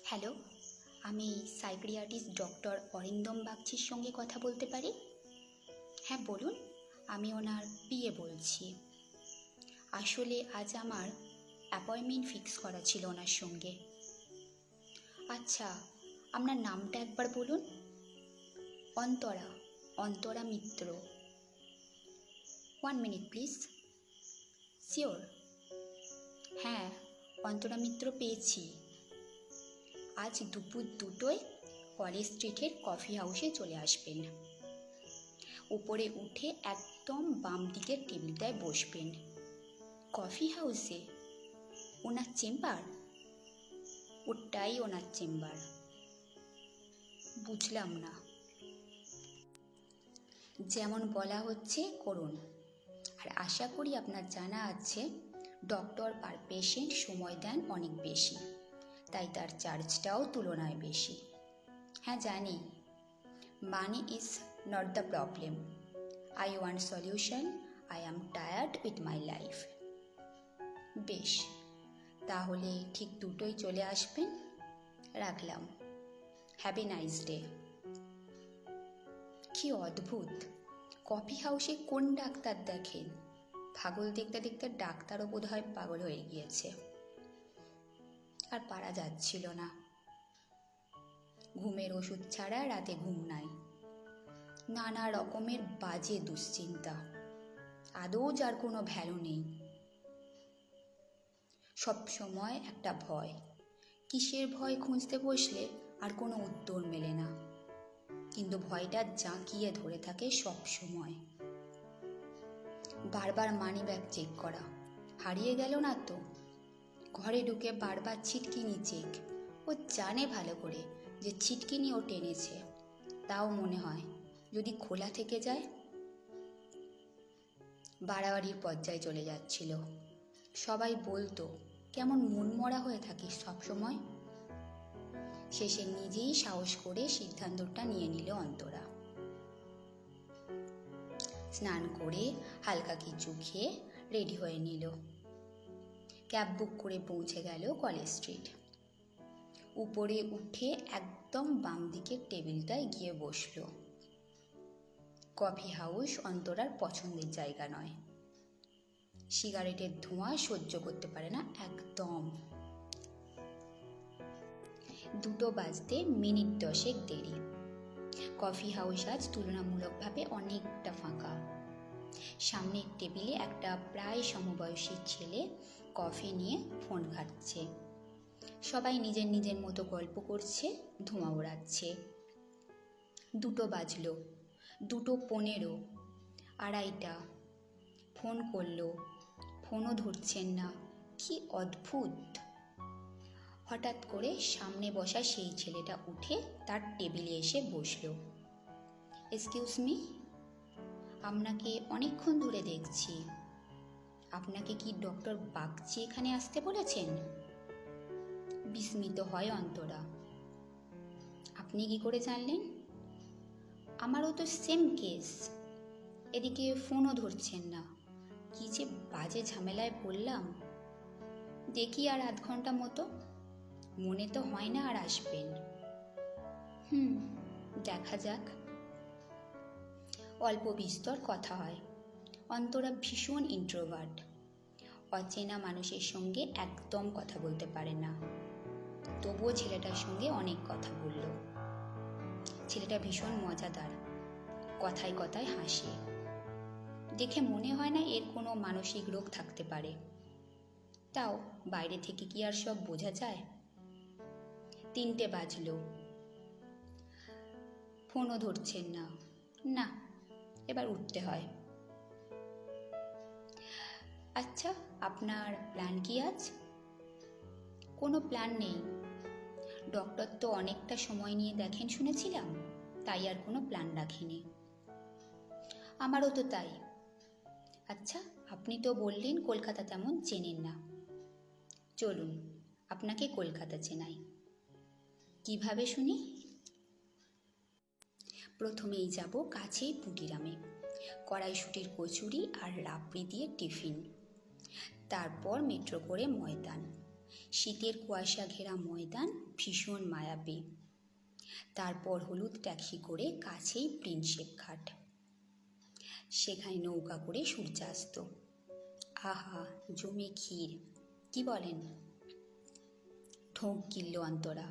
Hello, আমি psychiatrist doctor Arindam বাগচির সঙ্গে কথা বলতে পারি? হ্যাঁ বলুন, আমি ওনার পিএ বলছি। আসলে আজ আমার অ্যাপয়েন্টমেন্ট ফিক্স করা ছিল ওনার সঙ্গে। আচ্ছা, আপনার নামটা একবার বলুন। অন্তরা, অন্তরা মিত্র। 1 মিনিট প্লিজ। শিওর? হ্যাঁ, অন্তরা মিত্র পেয়েছি। আজ দুপুর 2টোয় কলেজ স্ট্রিটের কফি হাউসে চলে আসবেন। উপরে উঠে একদম বাম দিকের টেবিলটায় বসবেন। কফি হাউসে? ওনার চেম্বার? ওটাই ওনার চেম্বার। বুঝলাম না। যেমন বলা হচ্ছে করুন। আর আশা করি আপনার জানা আছে ডক্টর পার পেশেন্ট সময় দেন অনেক বেশি, তাই তার চার্জটাও তুলনায় বেশি। হ্যাঁ জানি, money is not the problem. I want solution. I am tired with my life. বেশ, তাহলে ঠিক 2টোয় চলে আসবেন। রাখলাম। Have a nice day. কি অদ্ভুত, কফি হাউসে কোন ডাক্তার দেখেন? পাগল দেখতে দেখতে ডাক্তারও বোধহয় পাগল হয়ে গিয়েছে। আর পারা যাচ্ছিল না। ঘুমের ওষুধ ছাড়া রাতে ঘুম নাই। নানা রকমের বাজে দুশ্চিন্তা, আদৌ যার কোনো ভ্যালু নেই। সব সময় একটা ভয়। কিসের ভয় খুঁজতে বসলে আর কোনো উত্তর মেলে না, কিন্তু ভয়টা জাঁকিয়ে ধরে থাকে সব সময়। বারবার মানিব্যাগ চেক করা, হারিয়ে গেল না তো। ঘরে ঢুকে বারবার ছিটকিনি চেক। ও জানে ভালো করে যে ছিটকিনি ও টেনেছে, তাও মনে হয় যদি খোলা থেকে যায়। বাড়াবাড়ির পর্যায়ে চলে যাচ্ছিল। সবাই বলতো কেমন মনমরা হয়ে থাকিস সবসময়। শেষে নিজেই সাহস করে সিদ্ধান্তটা নিয়ে নিল অন্তরা। স্নান করে হালকা কিছু খেয়ে রেডি হয়ে নিল। ক্যাব বুক করে পৌঁছে গেল কলেজ স্ট্রিট। উপরে উঠে একদম বাম দিকের টেবিলটায় গিয়ে বসল। কফি হাউস অন্তরার পছন্দের জায়গা নয়। সিগারেটের ধোঁয়া সহ্য করতে পারে না একদম। 2টো বাজতে মিনিট 10 দেরি। কফি হাউস আজ তুলনামূলকভাবে অনেকটা ফাঁকা। সামনের টেবিলে একটা প্রায় সমবয়সী ছেলে কফি নিয়ে ফোন ঘাঁটছে। সবাই নিজের নিজের মতো গল্প করছে, ধোঁয়া ওড়াচ্ছে। 2টো বাজলো, 2:15, 2:30। ফোন করলো, ফোনও ধরছেন না। কি অদ্ভুত। হঠাৎ করে সামনে বসা সেই ছেলেটা উঠে তার টেবিলে এসে বসলো। এক্সকিউজ মি, আপনাকে অনেকক্ষণ ধরে দেখছি। আপনাকে কি ডক্টর বাগচি এখানে আসতে বলেছেন? বিস্মিত হয় অন্তরা। আপনি কি করে জানলেন? আমারও তো সেম কেস। এদিকে ফোনও ধরছেন না। কি যে বাজে ঝামেলায় পড়লাম। দেখি আর আধ ঘন্টা মতো। মনে তো হয় না আর আসবেন। দেখা যাক। অল্প বিস্তর কথা হয়। অন্তরা ভীষণ ইন্ট্রোভার্ট। অচেনা মানুষের সঙ্গে একদম কথা বলতে পারে না। তবুও ছেলেটার সঙ্গে অনেক কথা বলল। ছেলেটা ভীষণ মজাদার, কথায় কথায় হাসে। দেখে মনে হয় না এর কোনো মানসিক রোগ থাকতে পারে। তাও বাইরে থেকে কি আর সব বোঝা যায়? 3টে বাজলো, ফোনও ধরছেন না। না, এবার উঠতে হয়। আচ্ছা, আপনার প্ল্যান কি আজ? কোনো প্ল্যান নেই। ডক্টর তো অনেকটা সময় নিয়ে দেখেন শুনেছিলাম, তাই আর কোনো প্ল্যান রাখিনি। আমারও তো তাই। আচ্ছা, আপনি তো বললেন কলকাতা তেমন চেনেন না। চলুন আপনাকে কলকাতা চেনাই। কিভাবে শুনি? প্রথমেই যাব কাছেই পুটিরামে, কড়াইশুটির কচুরি আর রাবড়ি দিয়ে টিফিন। তারপর মেট্রো করে ময়দান, শীতের কুয়াশা ঘেরা ময়দান ভীষণ মায়াবী। তারপর হলুদ ট্যাক্সি করে কাছেই প্রিন্সেপ ঘাট, সেখানে নৌকা করে সূর্যাস্ত। আহা, জমে ক্ষীর, কি বলেন? ঢোক গিলল অন্তরা।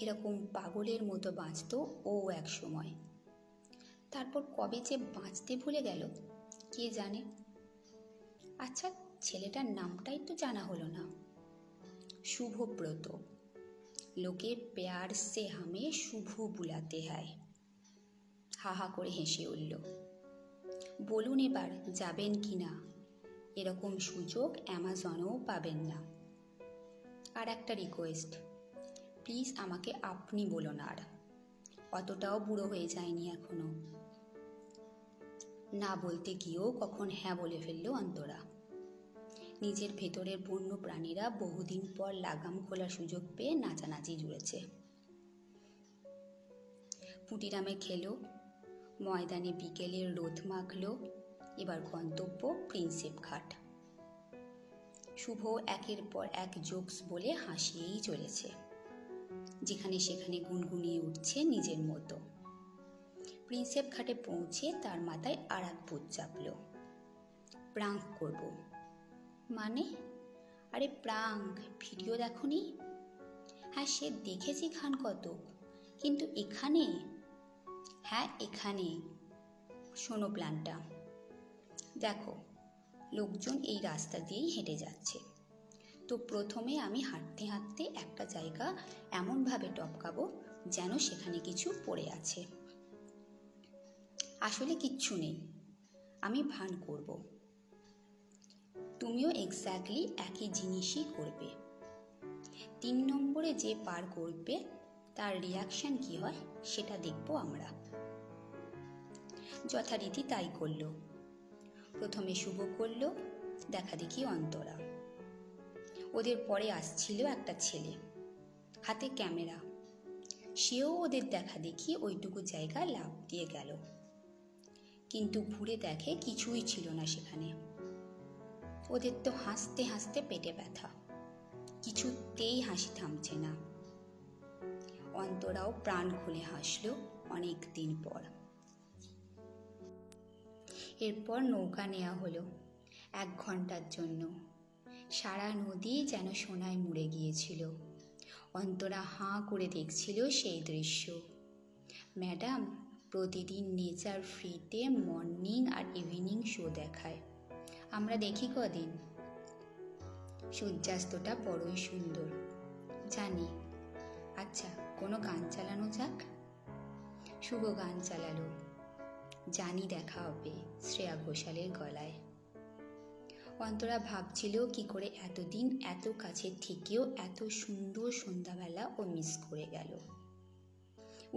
এরকম পাগলের মতো বাঁচত ও এক সময়। তারপর কবে যে বাঁচতে ভুলে গেল কে জানে। আচ্ছা, ছেলেটার নামটাই তো জানা হলো না। শুভব্রত। লোকে প্যার সে হামে শুভ বুলাতে হয়। হাহা করে হেসে উঠল। বলুন এবার যাবেন কি না? এরকম সুযোগ অ্যামাজনেও পাবেন না। আর একটা রিকোয়েস্ট, প্লিজ আমাকে আপনি বলুন। আর অতটাও বুড়ো হয়ে যায়নি এখনো। না বলতে গিয়েও কখন হ্যাঁ বলে ফেলল অন্তরা। নিজের ভেতরের বন্য প্রাণীরা বহুদিন পর লাগাম খোলার সুযোগ পেয়ে নাচানাচি জুড়েছে। পুটিরামে খেলো, ময়দানে বিকেলের রোদ মাখল। এবার গন্তব্য প্রিন্সেপ ঘাট। শুভ একের পর এক জোকস বলে হাসিয়েই চলেছে, যেখানে সেখানে গুনগুনিয়ে উঠছে নিজের মতো। প্রিন্সেপ ঘাটে পৌঁছে তার মাথায় আর এক ভূত চাপল। প্রাঙ্ক করব। মানে? আরে প্রাঙ্ক, ভিডিও দেখনি? হ্যাঁ, সে দেখেছি খান কত, কিন্তু এখানে? হ্যাঁ এখানে। শোনো প্ল্যানটা। দেখো, লোকজন এই রাস্তা দিয়েই হেঁটে যাচ্ছে, তো প্রথমে আমি হাঁটতে হাঁটতে একটা জায়গা এমনভাবে টপকাবো যেন সেখানে কিছু পড়ে আছে। আসলে কিচ্ছু নেই, আমি ভান করব। তুমিও এক্স্যাক্টলি একই জিনিসই করবে। 3 নম্বরে যে পার করবে তার রিয়াকশন কি হয় সেটা দেখবো আমরা। যথারীতি তাই করলো। প্রথমে শুভ করলো, দেখা দেখি অন্তরা। ওদের পরে আসছিল একটা ছেলে, হাতে ক্যামেরা। সেও ওদের দেখা দেখি ওইটুকু জায়গা লাফ দিয়ে গেল, কিন্তু ঘুরে দেখে কিছুই ছিল না সেখানে। ওদের তো হাসতে হাসতে পেটে ব্যথা, কিছুতেই হাসি থামছে না। অন্তরাও প্রাণ খুলে হাসল অনেক দিন পর। এরপর নৌকা নেওয়া হলো 1 ঘন্টার জন্য। সারা নদী যেন সোনায় মুড়ে গিয়েছিল। অন্তরা হাঁ করে দেখছিল সেই দৃশ্য। ম্যাডাম প্রতিদিন নেচার ফ্রিতে মর্নিং আর ইভিনিং শো দেখায়, আমরা দেখি কদিন। সূর্যাস্তটা বড়ই সুন্দর, জানি। আচ্ছা, কোনো গান চালানো যাক। শুভ গান চালালো, জানি দেখা হবে শ্রেয়া ঘোষালের গলায়। অন্তরা ভাবছিল কি করে এতদিন এত কাছে থেকেও এত সুন্দর সন্ধ্যাবেলা ও মিস করে গেল।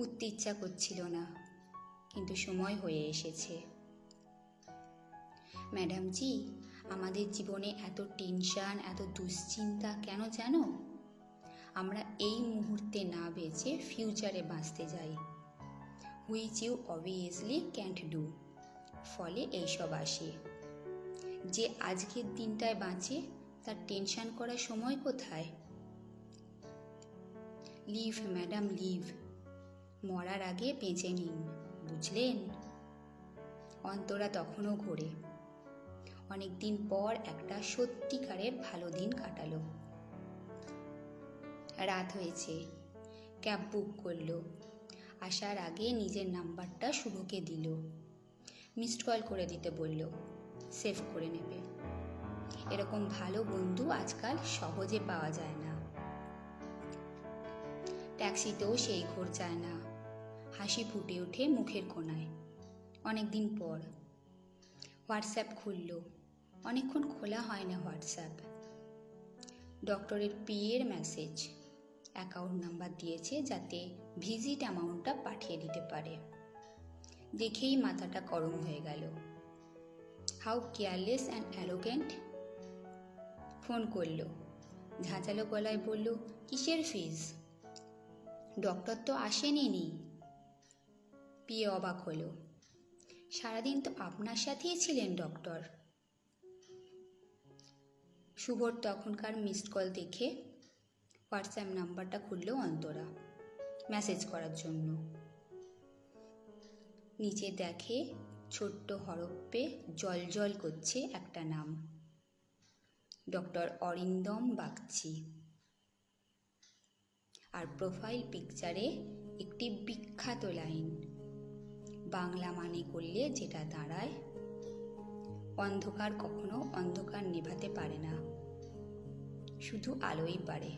উঠতে ইচ্ছা করছিল না, কিন্তু সময় হয়ে এসেছে। ম্যাডাম জি, আমাদের জীবনে এত টেনশন, এত দুশ্চিন্তা কেন জানো? আমরা এই মুহূর্তে না বেঁচে ফিউচারে বাঁচতে যাই, which you obviously can't do. ফলে এইসব আসে। যে আজকের দিনটায় বাঁচে তার টেনশন করার সময় কোথায়? লিভ ম্যাডাম লিভ, মরার আগে বেঁচে নিন, বুঝলেন? অন্তরা তখনও ঘোরে। অনেকদিন পর একটা সত্যিকারের ভালো দিন কাটালো। রাত হয়েছে, ক্যাব বুক করলো। আসার আগে নিজের নাম্বারটা শুভকে দিল। মিসড কল করে দিতে বলল, সেভ করে নেবে। এরকম ভালো বন্ধু আজকাল সহজে পাওয়া যায় না। ট্যাক্সিতেও সেই ঘোর চায় না। হাসি ফুটে ওঠে মুখের কোণায়। অনেকদিন পর হোয়াটসঅ্যাপ খুলল। অনেকক্ষণ খোলা হয় না হোয়াটসঅ্যাপ। ডক্টরের পিএর মেসেজ, অ্যাকাউন্ট নাম্বার দিয়েছে যাতে ভিজিট অ্যামাউন্টটা পাঠিয়ে দিতে পারে। দেখেই মাথাটা গরম হয়ে গেল। How careless and arrogant. Phone করল, ঝাঁঝালো গলায় বলল, কিসের ফিজ? ডক্টর তো আসেনি। পিএ অবাক হলো, সারাদিন তো আপনার সাথেই ছিলেন ডক্টর। শুভর তখনকার মিসড কল দেখে হোয়াটসঅ্যাপ নাম্বারটা খুলল অন্তরা মেসেজ করার জন্য। নিচে দেখে ছোট্ট হরফে জল করছে একটা নাম, ডক্টর অরিন্দম বাগচি। আর প্রোফাইল পিকচারে একটি বিখ্যাত লাইন, বাংলা মানে করলে যেটা দাঁড়ায়, অন্ধকার কখনো অন্ধকার নেভাতে পারে না, শুধু আলোই পারে।